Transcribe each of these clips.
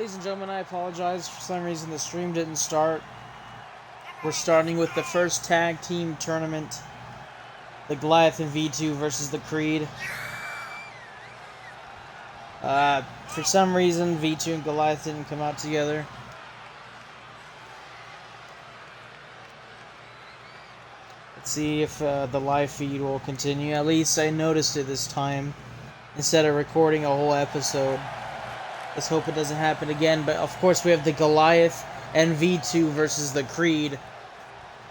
Ladies and gentlemen, I apologize. For some reason, the stream didn't start. We're starting with the first tag team tournament. The Goliath and V2 versus the Creed. For some reason, V2 and Goliath didn't come out together. Let's see if the live feed will continue. At least I noticed it this time, instead of recording a whole episode. Let's hope it doesn't happen again. But of course, we have the Goliath and V2 versus the Creed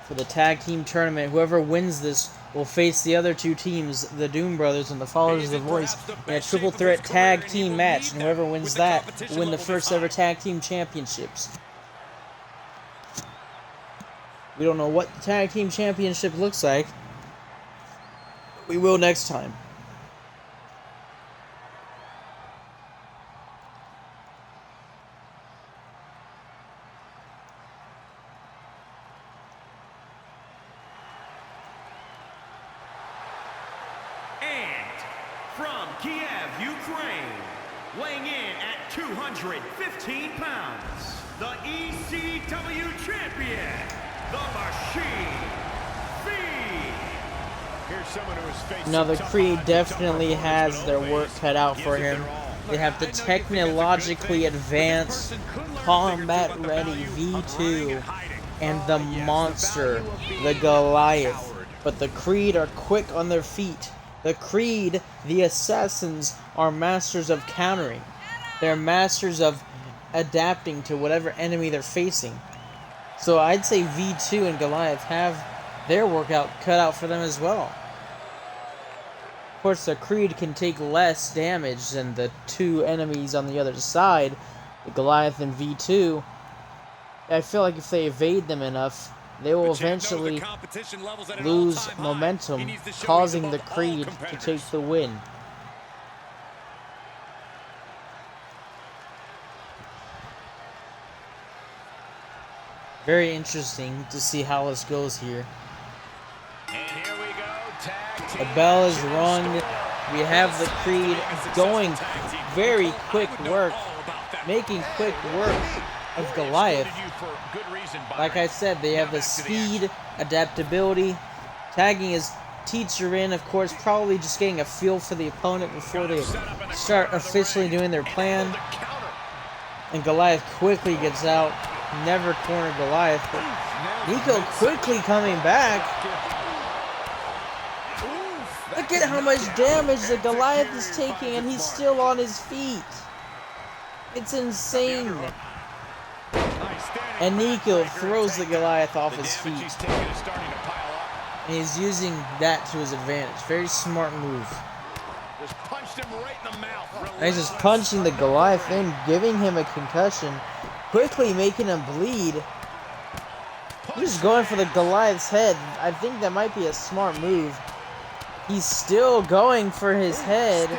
for the tag team tournament. Whoever wins this will face the other two teams, the Doom Brothers and the Followers of the Voice, in a triple threat tag team match. And whoever wins that will win the first ever tag team championships. We don't know what the tag team championship looks like. We will next time. From Kiev, Ukraine, weighing in at 215 pounds, the ECW champion, the Machine, V. Here's someone who has faced now, the Creed definitely has their work cut out for him. They have the technologically advanced, combat-ready V2 and the monster, the Goliath. But the Creed are quick on their feet. The Creed, the Assassins, are masters of countering. They're masters of adapting to whatever enemy they're facing. So I'd say V2 and Goliath have their workout cut out for them as well. Of course, the Creed can take less damage than the two enemies on the other side, the Goliath and V2. I feel like if they evade them enough, they will eventually lose momentum, causing the Creed to take the win. Very interesting to see how this goes here. The bell is rung. We have the Creed going very quick work, making quick work of Goliath. Like I said, they have the speed, adaptability. Tagging is teacher in, of course, probably just getting a feel for the opponent before they start officially doing their plan. And Goliath quickly gets out. Never cornered Goliath, but Nico quickly coming back. Look at how much damage the Goliath is taking, and he's still on his feet. It's insane. And Nico throws the Goliath off his feet. And he's using that to his advantage. Very smart move. And he's just punching the Goliath in, giving him a concussion, quickly making him bleed. He's just going for the Goliath's head. I think that might be a smart move. He's still going for his head.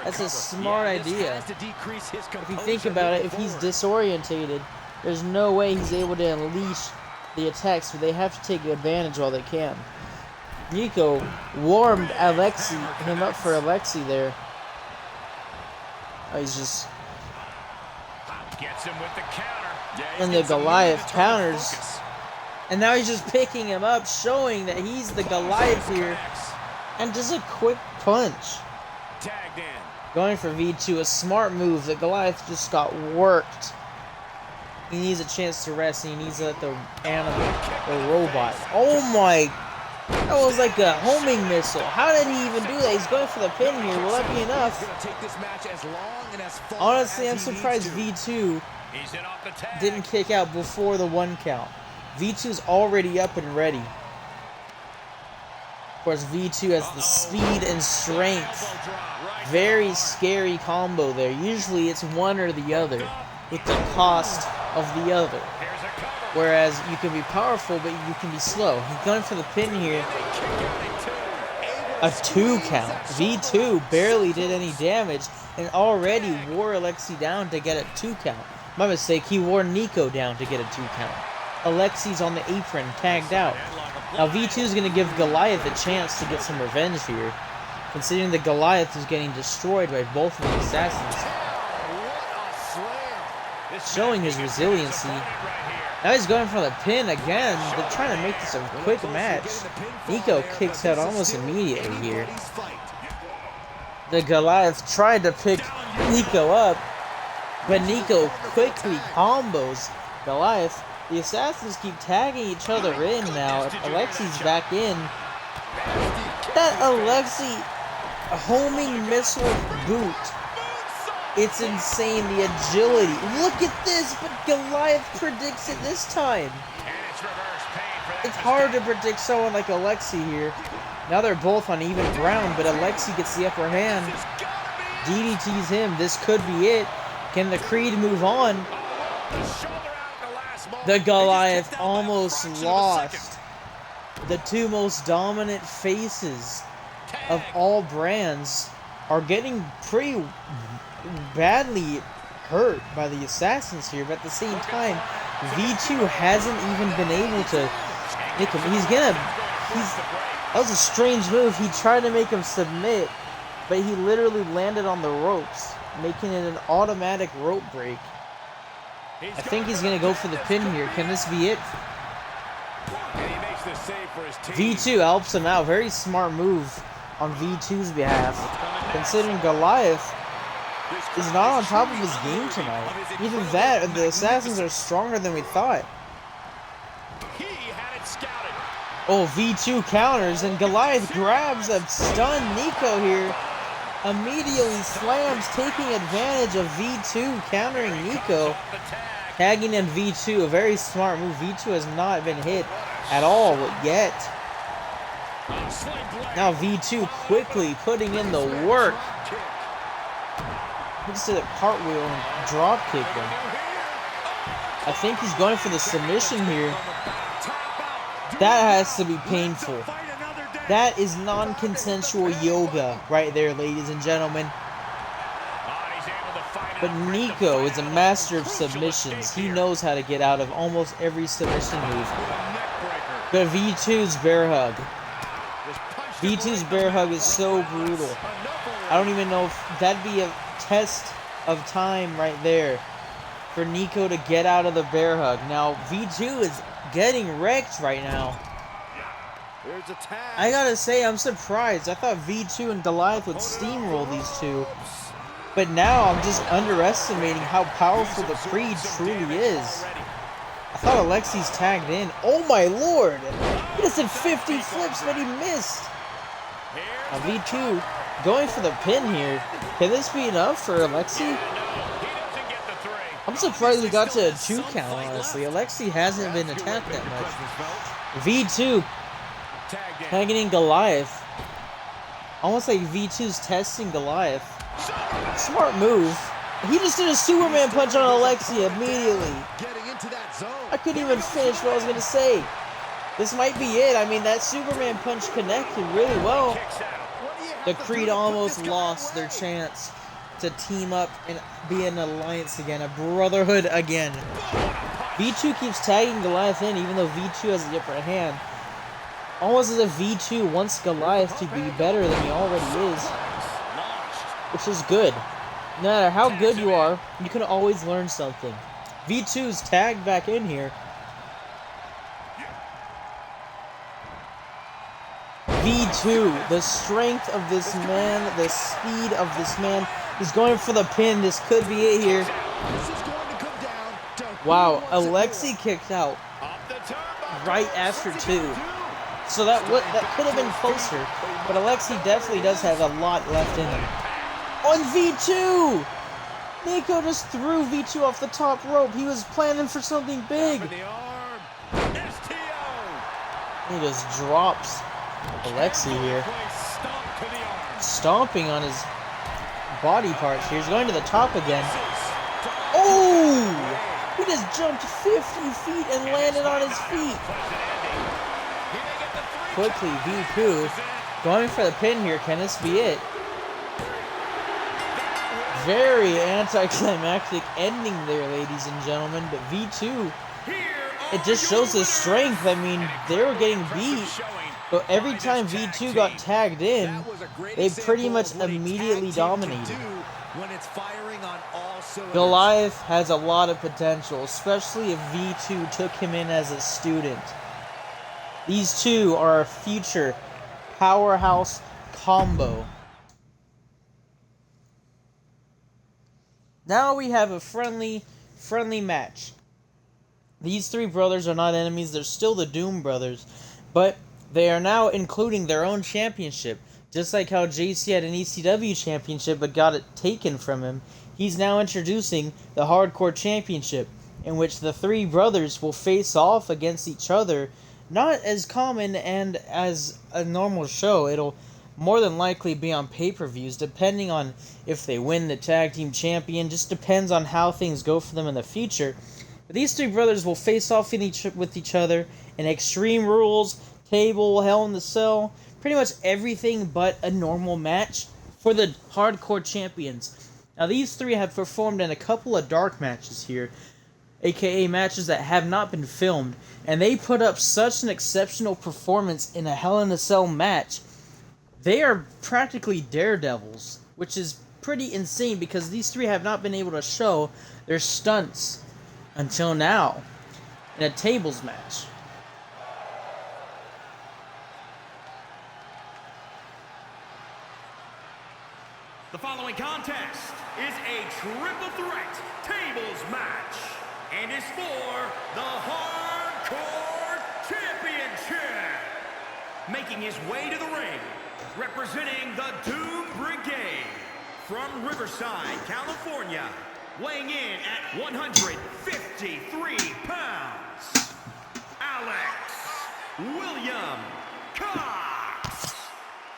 That's a smart idea. If you think about it, if he's disorientated, there's no way he's able to unleash the attacks, but they have to take advantage while they can. Nico warmed him up for Alexi there. Oh, he's just... Gets him with the counter. And the Goliath counters. And now he's just picking him up, showing that he's the Goliath here. And just a quick punch. Tagged in. Going for V2, a smart move. The Goliath just got worked. He needs a chance to rest, and he needs to let the animal, the robot. Oh my! That was like a homing missile. How did he even do that? He's going for the pin here. Will that be enough? Honestly, I'm surprised V2 didn't kick out before the 1 count. V2's already up and ready. Of course, V2 has the speed and strength. Very scary combo there. Usually it's one or the other, with the cost of the other. Whereas you can be powerful, but you can be slow. He's going for the pin here. A 2 count. V2 barely did any damage and already wore Alexi down to get a 2 count. My mistake, he wore Nico down to get a 2 count. Alexi's on the apron, tagged out. Now V2 is going to give Goliath a chance to get some revenge here, considering the Goliath is getting destroyed by both of the assassins. showing his resiliency. Now he's going for the pin again. They're trying to make this a quick match. Nico kicks out almost immediately here. The Goliath tried to pick Nico up, but Nico quickly combos Goliath. The Assassins keep tagging each other in now. Alexi's back in. That Alexi homing missile boot. It's insane, the agility. Look at this, but Goliath predicts it this time. It's hard to predict someone like Alexi here. Now they're both on even ground, but Alexi gets the upper hand. DDTs him. This could be it. Can the Creed move on? The Goliath almost lost. The two most dominant faces of all brands are getting pretty badly hurt by the Assassins here, but at the same time, V2 hasn't even been able to make him. That was a strange move. He tried to make him submit, but he literally landed on the ropes, making it an automatic rope break. I think he's going to go for the pin here. Can this be it? V2 helps him out. Very smart move on V2's behalf, considering Goliath is not on top of his game tonight. Either that or the Assassins are stronger than we thought. Oh, V2 counters, and Goliath grabs a stunned Nico here. Immediately slams, taking advantage of V2 countering Nico. Tagging in V2, a very smart move. V2 has not been hit at all yet. Now V2 quickly putting in the work. Hits to the cartwheel and drop kick him. I think he's going for the submission here. That has to be painful. That is non-consensual yoga right there, ladies and gentlemen. But Nico is a master of submissions. He knows how to get out of almost every submission move. But V2's bear hug. V2's bear hug is so brutal. I don't even know if that'd be a test of time right there for Nico to get out of the bear hug. Now, V2 is getting wrecked right now. I gotta say, I'm surprised. I thought V2 and Goliath would steamroll these two. But now I'm just underestimating how powerful the Creed truly is. I thought Alexi's tagged in. Oh my lord! He just did 50 flips, but he missed. Now V2 going for the pin here. Can this be enough for Alexi? I'm surprised we got to a 2 count, honestly. Alexi hasn't been attacked that much. V2 tagging in Goliath. Almost like V2's testing Goliath. Smart move. He just did a Superman punch on Alexi immediately. I couldn't even finish what I was going to say. This might be it. I mean, that Superman punch connected really well. The Creed almost lost their chance to team up and be an alliance again, a brotherhood again. V2 keeps tagging Goliath in, even though V2 has the upper hand. Almost as if V2 wants Goliath to be better than he already is. Which is good. No matter how good you are, you can always learn something. V2's tagged back in here. V2, the strength of this man, the speed of this man. He's going for the pin. This could be it here. Wow, Alexi kicked out right after 2. So that could have been closer. But Alexi definitely does have a lot left in him. On V2! Nico just threw V2 off the top rope. He was planning for something big. He just drops Alexi here. Stomping on his body parts here. He's going to the top again. Oh! He just jumped 50 feet and landed on his feet. Quickly, V2 going for the pin here. Can this be it? Very anticlimactic ending there, ladies and gentlemen. But V2, it just shows his strength. I mean, they were getting beat, but every time V2 got tagged in, they pretty much immediately dominated. when it's firing on all cylinders. Goliath has a lot of potential, especially if V2 took him in as a student. These two are a future powerhouse combo. Now we have a friendly match. These three brothers are not enemies, they're still the Doom Brothers, but they are now including their own championship. Just like how JC had an ECW championship but got it taken from him, he's now introducing the Hardcore Championship, in which the three brothers will face off against each other. Not as common and as a normal show. It'll more than likely be on pay-per-views, depending on if they win the tag team champion. Just depends on how things go for them in the future. But these three brothers will face off with each other in Extreme Rules, Table, Hell in the Cell, pretty much everything but a normal match for the Hardcore Champions. Now these three have performed in a couple of dark matches here, aka matches that have not been filmed, and they put up such an exceptional performance in a Hell in a Cell match. They are practically daredevils, which is pretty insane because these three have not been able to show their stunts until now in a tables match. The following contest is a triple threat tables match and is for the Hardcore Championship. Making his way to the ring, representing the Doom Brigade from Riverside, California, weighing in at 153 pounds, Alex William Cox.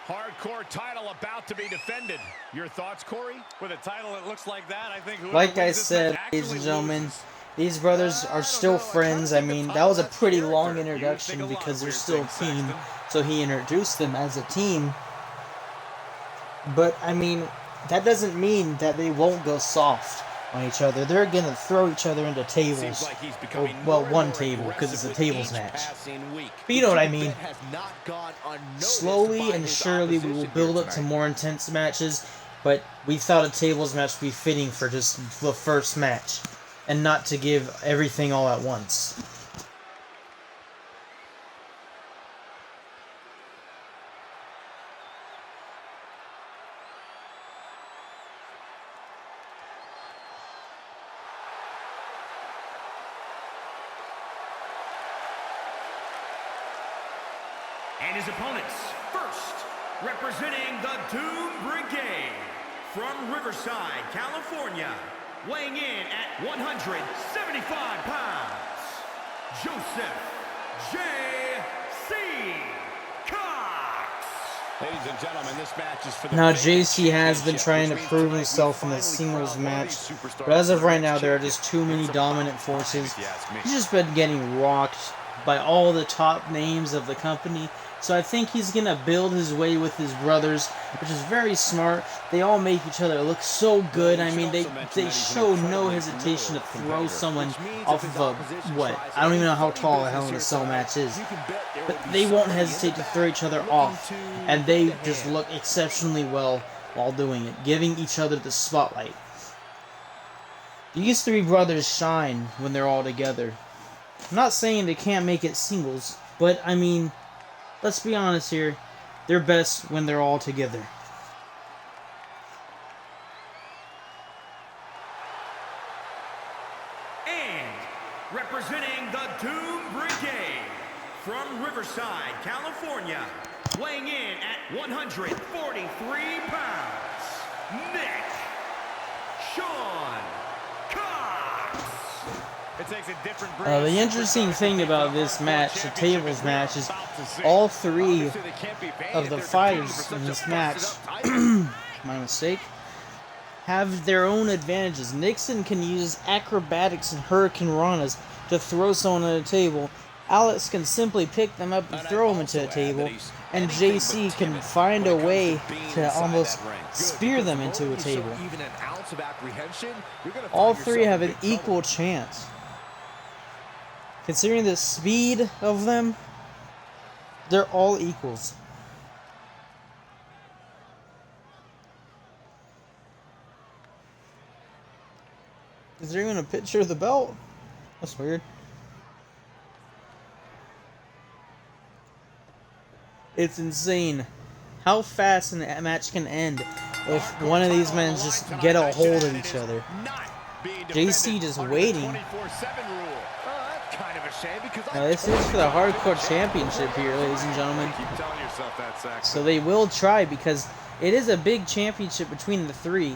Hardcore title about to be defended. Your thoughts, Corey? With a title that looks like that, I think whoever Like I wins this said, match ladies and actually gentlemen, loses. these brothers are still friends. I mean, that was a pretty long introduction because they're still a team, so he introduced them as a team. But, I mean, that doesn't mean that they won't go soft on each other. They're going to throw each other into tables. Seems like he's becoming Well, more and one more table, because it's a aggressive with tables each match. passing week. But you know what I The mean. bit has not gone unnoticed Slowly by and his surely we will opposition build here up to tonight. more intense matches, but we thought a tables match would be fitting for just the first match, and not to give everything all at once. And his opponents, first, representing the Doom Brigade from Riverside, California, weighing in at 175 pounds, Joseph J.C. Cox. Ladies and gentlemen, this match is for the Now, Vacant JC has been Championship, trying to which means prove tonight we himself in the finally singles crown one of match, these superstars but as of for right the now, there are champion. just too many It's a dominant fine line, forces. if you ask me. He's just been getting rocked by all the top names of the company, so I think he's going to build his way with his brothers, which is very smart. They all make each other look so good. I mean, they show no hesitation to throw someone off of a, what? I don't even know how tall a Hell in a Cell match is. But they won't hesitate to throw each other off, and they just look exceptionally well while doing it, giving each other the spotlight. These three brothers shine when they're all together. I'm not saying they can't make it singles, but I mean, let's be honest here, they're best when they're all together. And representing the Doom Brigade from Riverside, California, weighing in at 143 pounds, Nick Sean Cox. It takes a different breed The of interesting superstars thing to about make this the match, the Hardcore tables Championship match, is about to see. all three Obviously, they can't be banned of if the they're fighters competing in for this such a match, busted-up title. my mistake, have their own advantages. Nixon can use acrobatics and hurricane ranas to throw someone at a table. Alex can simply pick them up and throw them into a table. And JC can find a way to almost spear them into a table. All three have an equal chance. Considering the speed of them, they're all equals. Is there even a picture of the belt? That's weird. It's insane how fast a match can end if one of these men just get a hold of each other. JC just waiting. Now this is for the Hardcore Championship here, ladies and gentlemen. So they will try because it is a big championship between the three.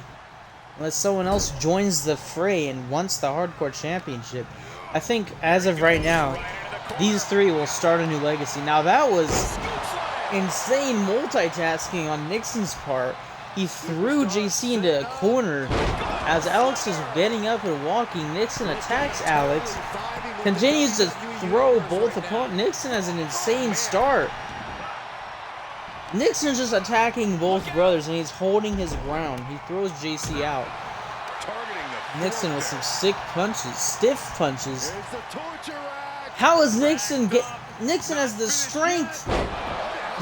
Unless someone else joins the fray and wants the Hardcore Championship. I think as of right now, these three will start a new legacy. Now that was insane multitasking on Nixon's part. He threw JC into a corner. As Alex is getting up and walking, Nixon attacks Alex. Continues to throw both opponents. Nixon has an insane start. Nixon's just attacking both brothers and he's holding his ground. He throws JC out. Nixon with some sick punches, stiff punches. How is Nixon Nixon has the strength.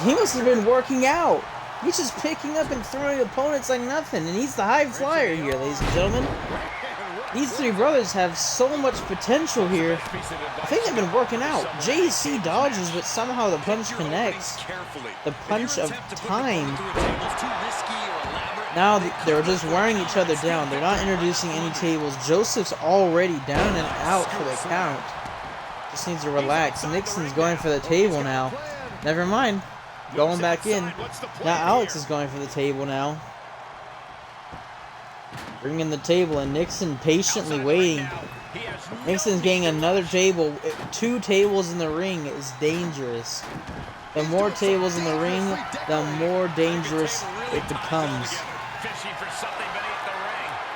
He must have been working out. He's just picking up and throwing opponents like nothing. And he's the high flyer here, ladies and gentlemen. These three brothers have so much potential here. I think they've been working out. JC dodges, but somehow the punch connects. The punch of time. Now they're just wearing each other down. They're not introducing any tables. Joseph's already down and out for the count. Just needs to relax. Nixon's going for the table now. Never mind. Going back in. Now Alex is going for the table now. Bringing the table, and Nixon patiently waiting. Nixon's getting another table. 2 tables in the ring is dangerous. The more tables in the ring, the more dangerous it becomes.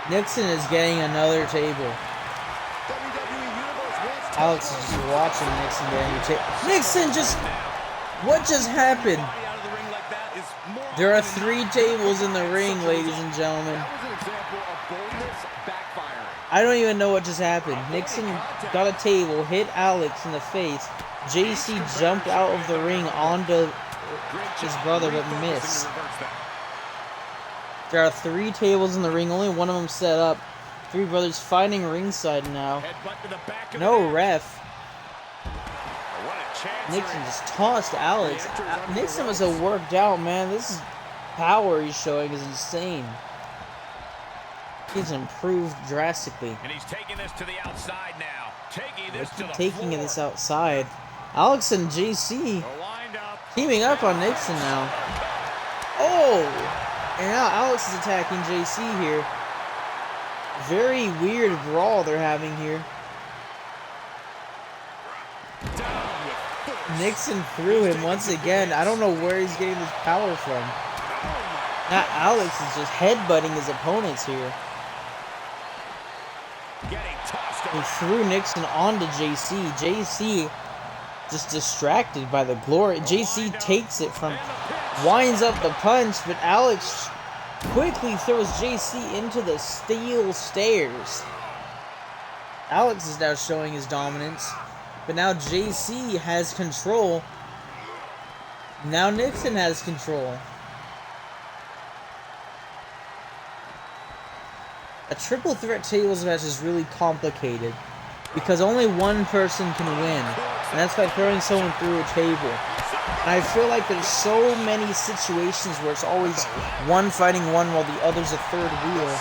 Nixon is getting another table. Alex is just watching Nixon getting a table. Nixon just... What just happened? There are 3 tables in the ring, ladies and gentlemen. I don't even know what just happened. Nixon got a table, hit Alex in the face. JC jumped out of the ring onto his brother, but missed. There are 3 tables in the ring, only one of them set up. 3 brothers fighting ringside now. No ref. Nixon just tossed Alex. Nixon was so worked out, man. This power he's showing is insane. He's improved drastically. And he's taking this to the outside now. Taking this outside. Alex and JC teaming up on Nixon now. Oh! And now Alex is attacking JC here. Very weird brawl they're having here. Nixon threw him once again. I don't know where he's getting this power from. Now Alex is just headbutting his opponents here. He threw Nixon onto JC. JC just distracted by the glory. JC takes it from, winds up the punch, but Alex quickly throws JC into the steel stairs. Alex is now showing his dominance, but now JC has control. Now Nixon has control. A triple threat tables match is really complicated because only one person can win, and that's by throwing someone through a table. And I feel like there's so many situations where it's always one fighting one while the other's a third wheel.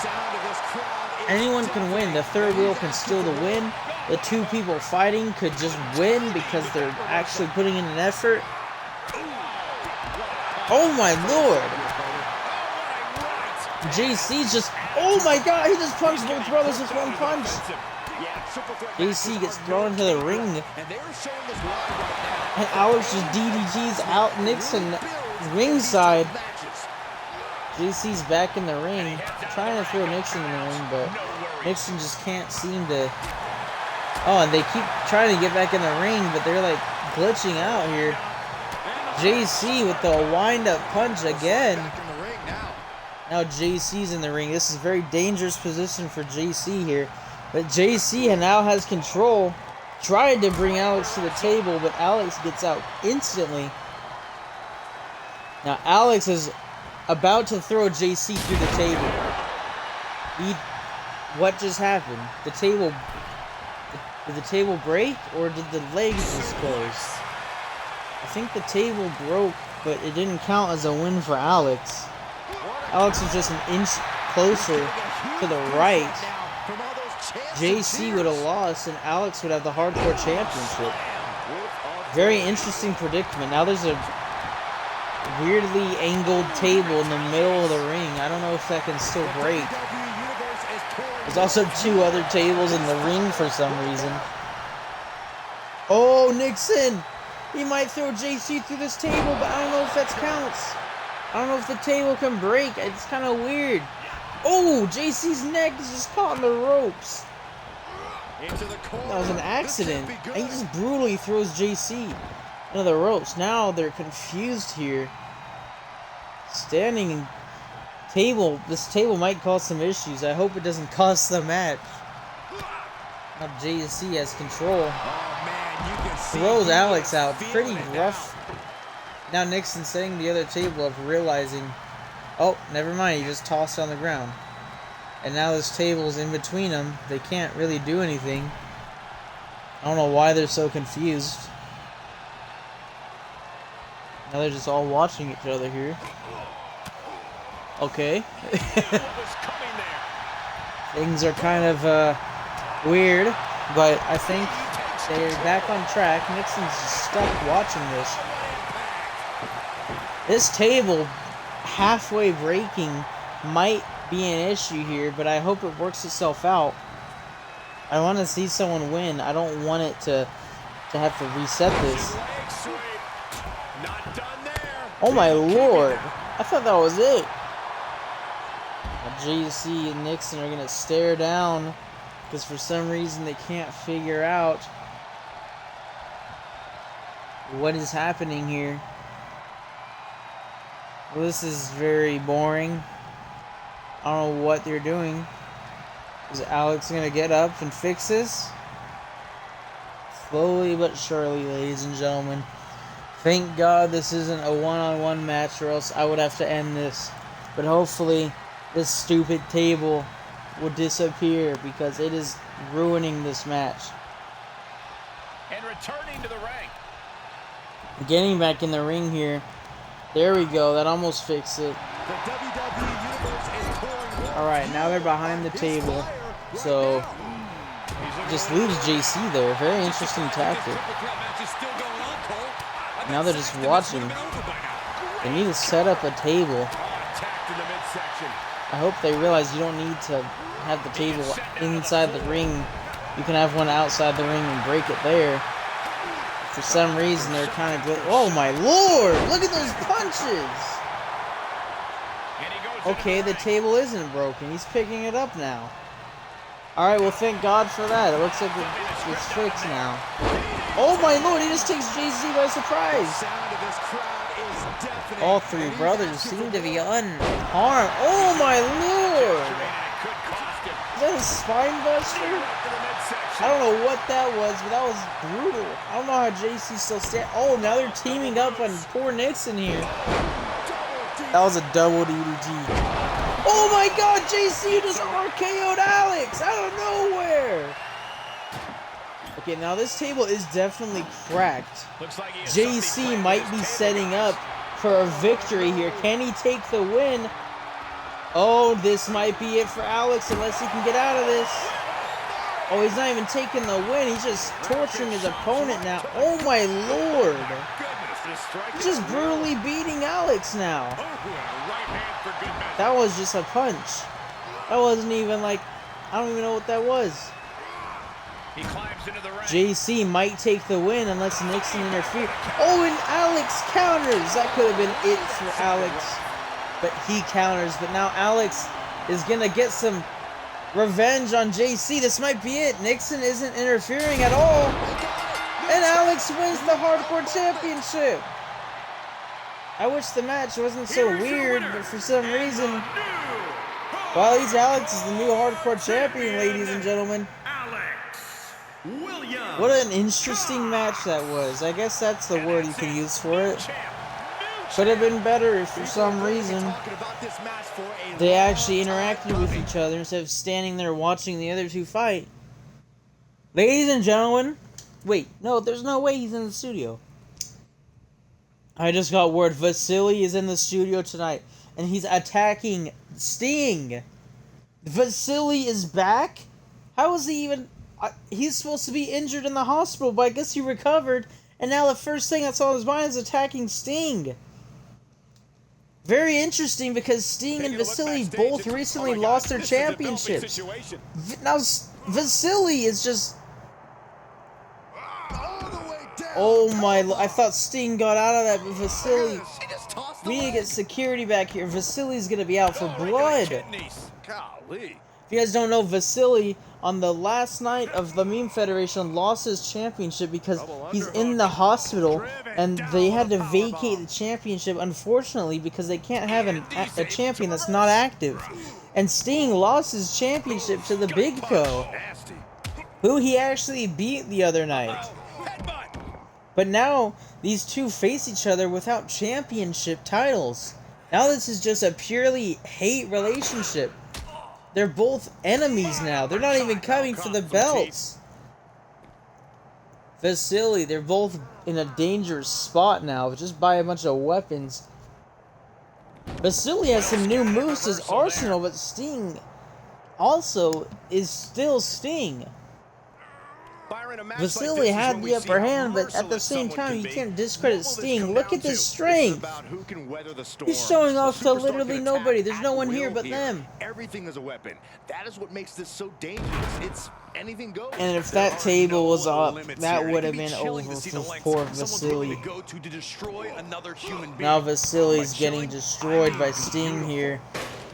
Anyone can win. The third wheel can steal the win. The 2 people fighting could just win because they're actually putting in an effort. Oh my lord! JC's just... Oh my god, he just punched both brothers with one punch. JC gets thrown into the ring. And Alex just DDTs out Nixon ringside. JC's back in the ring. Trying to throw Nixon in the ring, but Nixon just can't seem to... Oh, and they keep trying to get back in the ring, but they're like glitching out here. JC with the wind-up punch again. Now JC's in the ring. This is a very dangerous position for JC here. But JC now has control. Tried to bring Alex to the table, but Alex gets out instantly. Now Alex is about to throw JC through the table. What just happened? The table... Did the table break, or did the legs just close? I think the table broke, but it didn't count as a win for Alex. Alex was just an inch closer to the right. JC would have lost, and Alex would have the Hardcore Championship. Very interesting predicament. Now there's a weirdly angled table in the middle of the ring. I don't know if that can still break. There's also 2 other tables in the ring for some reason. Oh, Nixon! He might throw JC through this table, but I don't know if that counts. I don't know if the table can break. It's kind of weird. Oh, JC's neck is just caught in the ropes. That was an accident. And he just brutally throws JC into the ropes. Now they're confused here. Standing table. This table might cause some issues. I hope it doesn't cost the match. Now JC has control. Throws Alex out. Pretty rough. Now Nixon setting the other table up, realizing, oh, never mind, he just tossed on the ground. And now this table's in between them. They can't really do anything. I don't know why they're so confused. Now they're just all watching each other here. Okay. Things are kind of weird, but I think they're back on track. Nixon's just stuck watching this. This table halfway breaking might be an issue here, but I hope it works itself out. I want to see someone win. I don't want it to have to reset this. Oh my lord. I thought that was it. JC and Nixon are going to stare down because for some reason they can't figure out what is happening here. Well, this is very boring. I don't know what they're doing. Is Alex going to get up and fix this? Slowly but surely, ladies and gentlemen. Thank God this isn't a one-on-one match, or else I would have to end this. But hopefully this stupid table will disappear because it is ruining this match. And returning to the ring. Getting back in the ring here. There we go. That almost fixed it. Alright, now they're behind the table. So, just leaves JC there. Very interesting tactic. Now they're just watching. They need to set up a table. I hope they realize you don't need to have the table inside the ring. You can have one outside the ring and break it there. For some reason, they're kind of good. Oh my lord! Look at those punches! Okay, the table isn't broken. He's picking it up now. Alright, well thank God for that. It looks like it's fixed now. Oh my lord, he just takes JC by surprise! All 3 brothers seem to be unharmed. Oh my lord! Is that a spine buster? I don't know what that was, but that was brutal. I don't know how JC's still standing. Oh, now they're teaming up on poor Nixon here. That was a double DDT. Oh my god, JC just RKO'd Alex out of nowhere. Okay, now this table is definitely cracked. JC might be setting up for a victory here. Can he take the win? Oh, this might be it for Alex unless he can get out of this. Oh, he's not even taking the win. He's just torturing his opponent now. Oh my lord. He's just brutally beating Alex now. That was just a punch. That wasn't even like, I don't even know what that was. JC might take the win unless Nixon interferes. Oh, and Alex counters. That could have been it for Alex. But he counters. But now Alex is going to get some revenge on JC. This might be it. Nixon isn't interfering at all. And Alex wins the Hardcore Championship. I wish the match wasn't so weird, but for some reason, well, at least Alex is the new Hardcore Champion, ladies and gentlemen. What an interesting match that was. I guess that's the word you can use for it. Could have been better if for some reason they actually interacted with each other instead of standing there watching the other two fight. Ladies and gentlemen, wait, no, there's no way he's in the studio. I just got word Vasily is in the studio tonight, and he's attacking Sting. Vasily is back? How is he even... he's supposed to be injured in the hospital, but I guess he recovered, and now the first thing that's on his mind is attacking Sting. Very interesting, because Sting and Vasily both recently lost their championships. Now, Vasily is just... Oh my... I thought Sting got out of that, but Vasily... We need to get security back here. Vasily's gonna be out for blood. If you guys don't know, Vasily, on the last night of the Meme Federation, lost his championship because he's in the hospital, and they had to vacate the championship, unfortunately, because they can't have a champion that's not active. And Sting lost his championship to the Big Co, who he actually beat the other night. But now, these two face each other without championship titles. Now this is just a purely hate relationship. They're both enemies now. They're not even coming for the belts. Vasily, they're both in a dangerous spot now, just by a bunch of weapons. Vasily has some new moves to his arsenal, but Sting also is still Sting. Vasily had the upper hand, but at the same time, you can't discredit Sting. Look at this strength. He's showing off to literally nobody. There's no one here but them. Everything is a weapon. That is what makes this so dangerous. It's anything goes. And if that table was up, that would have been over for poor Vasily. Now Vasily's getting destroyed by Sting here.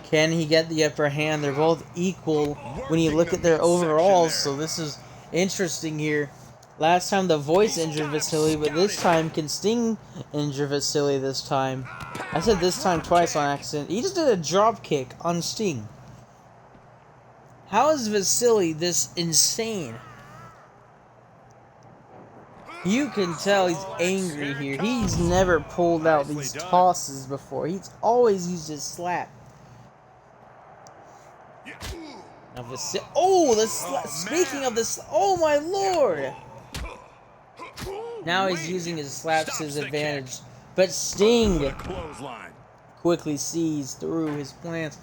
Can he get the upper hand? They're both equal when you look at their overalls, so this is interesting here. Last time the Voice injured Vasily, but this time can Sting injure Vasily this time? I said this time twice on accident. He just did a drop kick on Sting. How is Vasily this insane? You can tell he's angry here. He's never pulled out these tosses before. He's always used his slap. Now speaking of this, oh my lord! Now he's using his slaps to his advantage, but Sting quickly sees through his plans.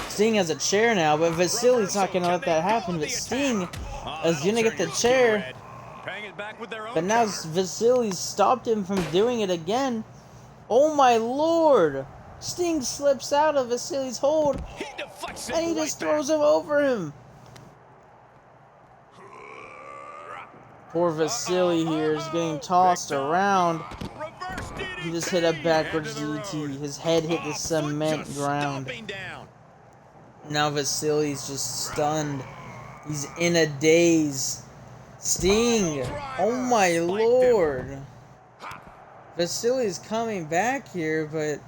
Sting has a chair now, but Vasily's not gonna let that happen. But Sting is gonna get the chair, but now Vasily's stopped him from doing it again. Oh my lord! Sting slips out of Vasily's hold, and he just throws him over him. Poor Vasily here is getting tossed around. He just hit a backwards DDT. His head hit the cement ground. Now Vasily's just stunned. He's in a daze. Sting! Oh my lord! Vasily's coming back here, but...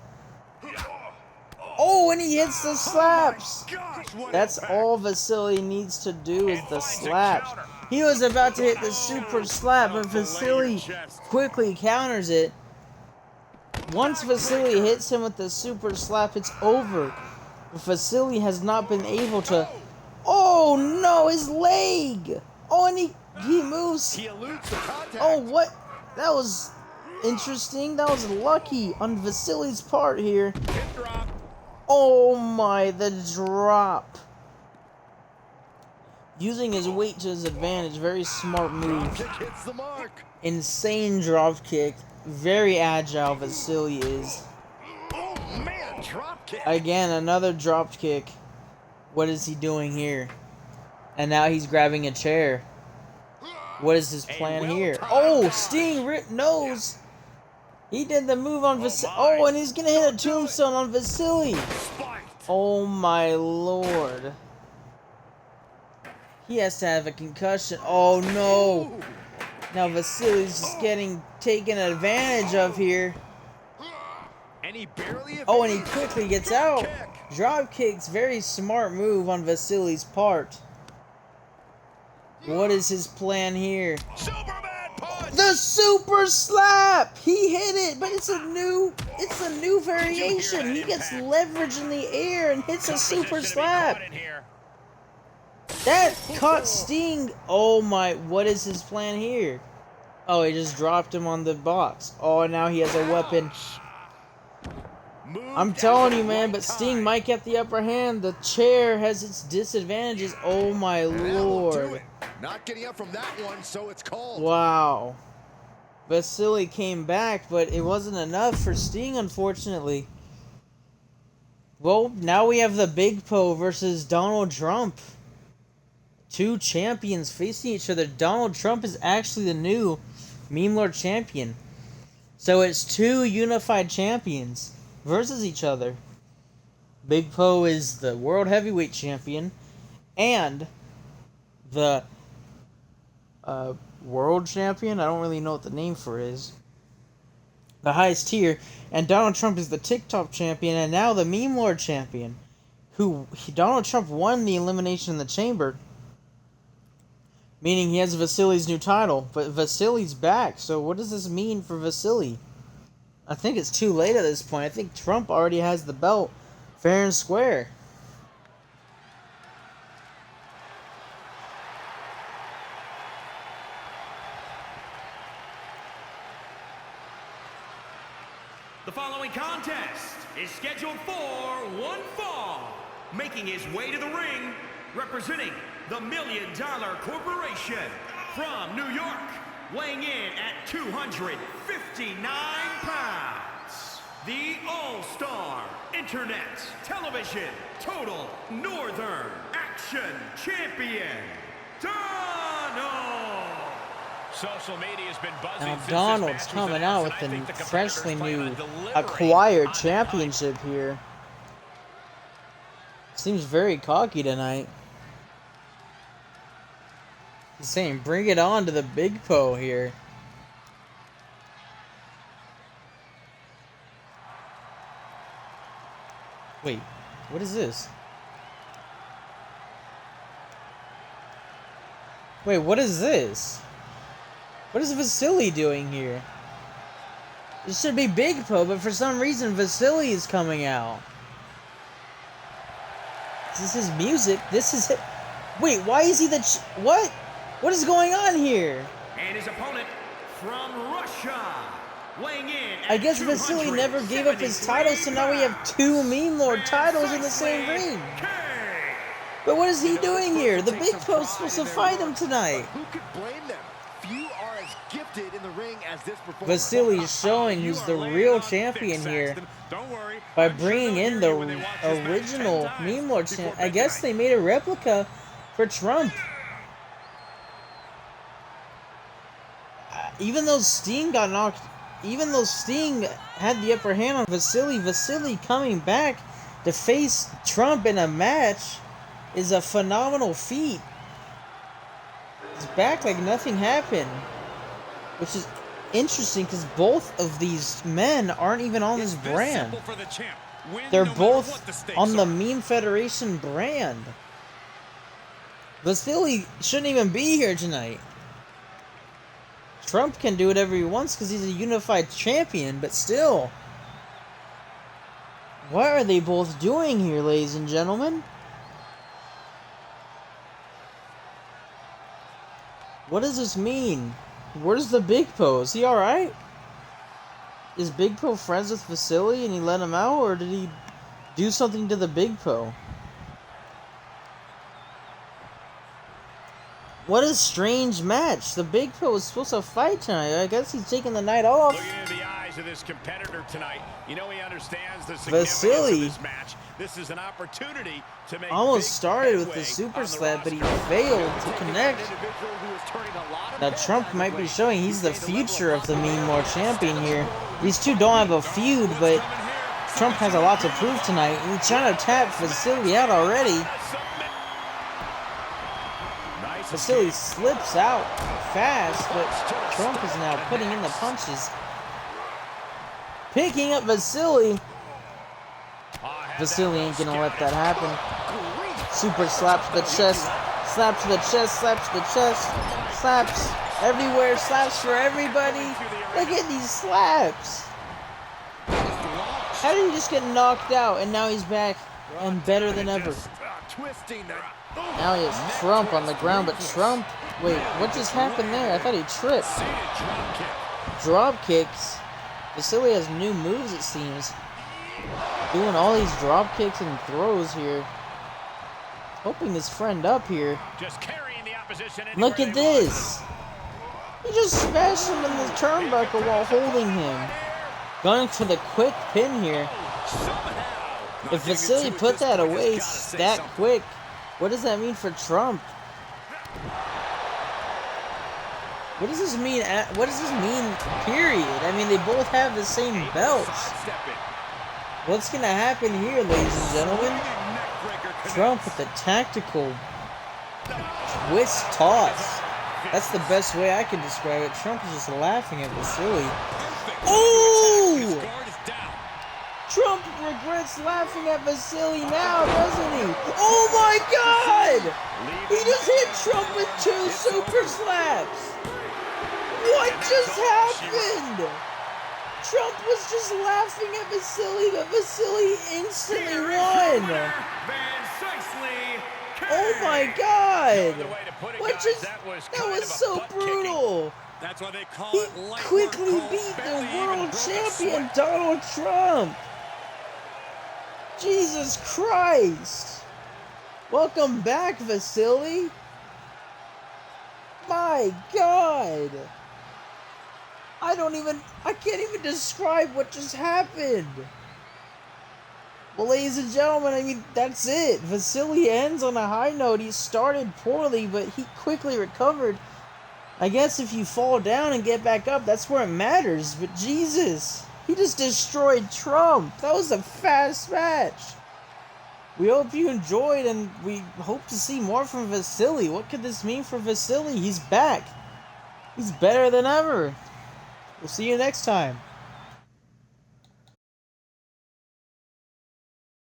Oh, and he hits the slaps! That's all Vasily needs to do is the slaps. He was about to hit the super slap, but Vasily quickly counters it. Once Vasily hits him with the super slap, it's over. But Vasily has not been able to... Oh no, his leg! Oh, and he moves. Oh, what? That was interesting. That was lucky on Vasily's part here. Oh my, the drop. Using his weight to his advantage, very smart move. Insane drop kick. Very agile Vasily is. Again, another drop kick. What is he doing here? And now he's grabbing a chair. What is his plan here? Oh, Sting knows. He did the move on Vasily. Oh, and he's gonna hit a tombstone on Vasily. Oh my lord. He has to have a concussion. Oh no. Now Vasily's just getting taken advantage of here. Oh, and he quickly gets out. Drop kicks, very smart move on Vasily's part. What is his plan here? The super slap! He hit it, but it's a new variation. He gets leverage in the air and hits a super slap. That caught Sting. Oh my, what is his plan here? Oh, he just dropped him on the box. Oh, now he has a weapon. I'm telling you, man, but Sting might get the upper hand. The chair has its disadvantages. Oh my lord. Not getting up from that one, so it's called. Wow. Vasily came back, but it wasn't enough for Sting, unfortunately. Well, now we have the Big Po versus Donald Trump. Two champions facing each other. Donald Trump is actually the new Meme Lord champion. So it's two unified champions versus each other. Big Po is the World Heavyweight Champion and the World Champion. I don't really know what the name for it is. The highest tier. And Donald Trump is the TikTok champion and now the Meme Lord champion. Donald Trump won the Elimination in the Chamber. Meaning he has Vasily's new title. But Vasily's back. So what does this mean for Vasily? I think it's too late at this point. I think Trump already has the belt fair and square. The following contest is scheduled for one fall. Making his way to the ring, representing the $1 Million Corporation from New York, weighing in at 259 pounds, the All-Star Internet Television Total Northern Action Champion, Donald. Social media has been buzzing. Now since Donald's this match was coming out announced, with and I the think the freshly competitors new plan on delivering acquired on the championship here. Seems very cocky tonight. He's saying, bring it on to the Big Po here. Wait, what is this? Wait, what is this? What is Vasily doing here? This should be Big Po, but for some reason Vasily is coming out. This is music. This is it. Wait, why is he the what? What is going on here? And his opponent from Russia, weighing in at I guess Vasily never gave up his title, so now we have two Meme Lord titles in the same ring. But what is he doing here? The Big Po's supposed to fight him tonight. Who could blame them? Few are as gifted in the ring as this performer. Vasily is showing who's the real champion here by bringing in the original Meme Lord champion. I guess they made a replica for Trump. Even though Sting got knocked, even though Sting had the upper hand on Vasily, Vasily coming back to face Trump in a match is a phenomenal feat. He's back like nothing happened, which is interesting because both of these men aren't even on this brand. They're both on the Meme Federation brand. Vasily shouldn't even be here tonight. Trump can do whatever he wants because he's a unified champion, but still. What are they both doing here, ladies and gentlemen? What does this mean? Where's the Big Po? Is he alright? Is Big Po friends with Vasily and he let him out, or did he do something to the Big Po? What a strange match. The Big Po was supposed to fight tonight. I guess he's taking the night off. Looking into the eyes of this competitor tonight, you know he understands the Vasily significance of this match. This is an opportunity to make almost big started with the headway super on the slap, but he roster. failed to connect. Now Trump might be showing he's the future of the Meme Lord champion here. These two don't have a feud, but Trump has a lot to prove tonight. He's trying to tap Vasily out already. Vasily slips out fast, but Trump is now putting in the punches. Picking up Vasily. Vasily ain't gonna let that happen. Super slap to the chest. Slap to the chest, slaps to the chest. Slaps everywhere, slaps for everybody. Look at these slaps. How did he just get knocked out and now he's back and better than ever? Twisting that. Now he has Trump on the ground, but Trump... Wait, what just happened there? I thought he tripped. Drop kicks. Vasily has new moves, it seems. Doing all these drop kicks and throws here. Hoping his friend up here. Just carrying the opposition. Look at this. He just smashed him in the turnbuckle while holding him. Going for the quick pin here. If Vasily put that away that quick, what does that mean for Trump? What does this mean? What does this mean, period? I mean, they both have the same belts. What's going to happen here, ladies and gentlemen? Trump with the tactical twist toss. That's the best way I can describe it. Trump is just laughing at Vasily. Oh! Trump regrets laughing at Vasily now, doesn't he? Oh my God! He just hit Trump with 2 super slaps. What just happened? Trump was just laughing at Vasily, but Vasily instantly won. Oh my God! What just... That was so brutal. That's why they call He it light quickly work, beat the barely world even broke a champion, sweat. Donald Trump. Jesus Christ. Welcome back, Vasily. My God. I can't even describe what just happened. Well, ladies and gentlemen, I mean, that's it. Vasily ends on a high note. He started poorly, but he quickly recovered. I guess if you fall down and get back up, that's where it matters. But Jesus, he just destroyed Trump. That was a fast match. We hope you enjoyed, and we hope to see more from Vasily. What could this mean for Vasily? He's back. He's better than ever. We'll see you next time.